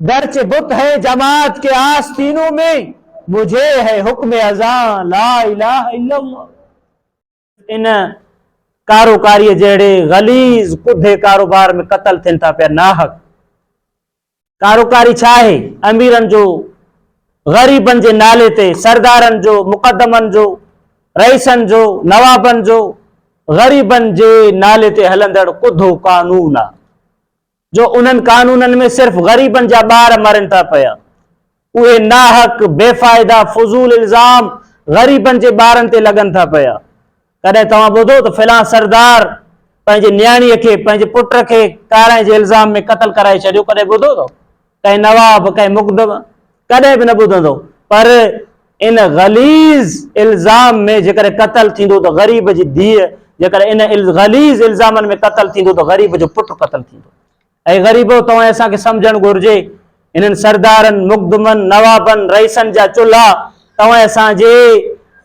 दर्च बुत है जमात के आस्तीनों में, मुझे है हुक्म अज़ां ला इलाहा इल्लल्लाह। इन कारोकारी जड़े गलीज कुधे कारोबार में कतल थियन था पिया नाहक। कारोकारी छा है? अमीरन जो गरीबन जे नाले ते, सरदारन जो, मुकदमन जो, रईसन जो, नवाबन जो, गरीबन जे नाले ते हलंदड़ कुधो कानून आ, जो उन्हनि कानूनन में सिर्फ गरीबन जा बार मरन था पिया। उहे नाहक बेफायदा फजूल इल्जाम गरीबन जे बारन ते लगन था पिया। कदे तव्हां ॿुधो तो फलां सरदार पंहिंजे न्याणीअ खे, पंहिंजे पुट खे कारां जे इल्जाम में कतल कराए छॾियो? कदे ॿुधो तो? कंहिं नवाब, कंहिं मुकदम कदे भी न ॿुधंदो। पर इन गलीज इल्जाम में जेकर कतल थींदो तो गरीब जी धीअ, जेकर इन गलीज इल्जामन में कतल थींदो तो गरीब जो पुट कतल थींदो। ऐं गरीबो तव्हां असांखे सम्झणु घुरिजे, इन्हनि सरदारनि, मुकदमन, नवाबन, रईसन जा चुल्हा तव्हां असांजे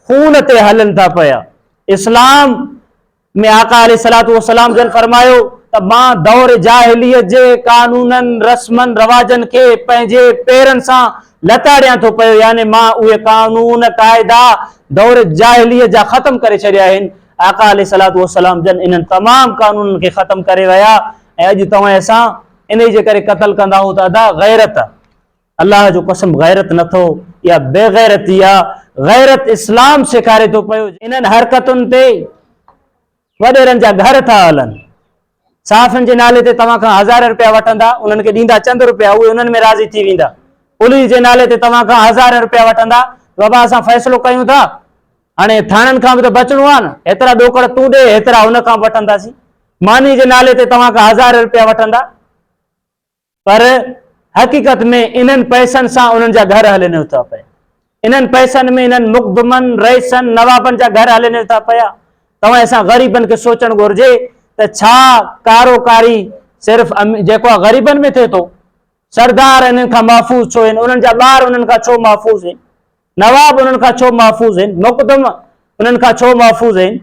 खून ते हलन था पिया। इस्लाम में आका अलैहिस्सलातु वस्सलाम जन फरमायो त मां दौर जाहिलियत जे कानूनन, रस्मन, रवाजन के पंहिंजे पेरन सां लताड़ियां थो पियो, यानी मां उहे कानून कायदा दौर जाहिलियत जा ख़त्म करे छॾिया आहिनि। आका अलैहिस्सलातु वस्सलाम जन इन्हनि तमाम कानूनन खे ख़त्म करे विया। ऐं अॼु तव्हां असां इन जे करे कतल कंदा आहियूं त अदा गैरत आहे। अल्लाह जो कसम गैरत नथो, या बेगैरती आहे। गैरत इस्लाम सेखारे थो पियो। इन्हनि हरकतुनि ते वॾेरनि जा घर था हलनि। साफ़िन जे नाले ते तव्हां खां 1000 रुपया वठंदा, उन्हनि खे ॾींदा चंद रुपया, उहे उन्हनि में राज़ी थी वेंदा। पुलिस जे नाले ते तव्हां खां 1000 रुपया वठंदा, बाबा असां फ़ैसिलो कयूं था, हाणे थाननि खां बि त बचणो आहे न, हेतिरा ॾोकड़ तूं ॾे, हेतिरा हुन खां वठंदासीं। मानी जे नाले ते तव्हां खां 1000 रुपया वठंदा, पर हकीकत में इन्हनि पैसनि सां उन्हनि जा घर हलनि था पिया। इन्हनि पैसनि में इन्हनि मुकदमन, रईसन, नवाबन जा घर हलनि था पिया। तव्हां असां ग़रीबनि खे सोचणु घुरिजे त छा कारोकारी सिर्फ़ जेको आहे ग़रीबनि में थिए थो? सरदार इन्हनि खां महफ़ूज़ छो आहिनि? उन्हनि जा ॿार उन्हनि खां छो महफ़ूज़ आहिनि? नवाब उन्हनि खां छो महफ़ूज़ आहिनि? मुकदम उन्हनि खां छो महफ़ूज़ आहिनि?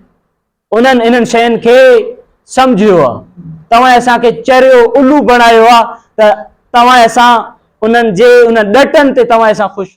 उन्हनि इन्हनि शयुनि खे सम्झियो आहे। तव्हां असांखे चरियो उल्लू बणायो आहे त तव्हां असां उन्हनि जे उन ॾटनि ते तव्हां असां ख़ुशि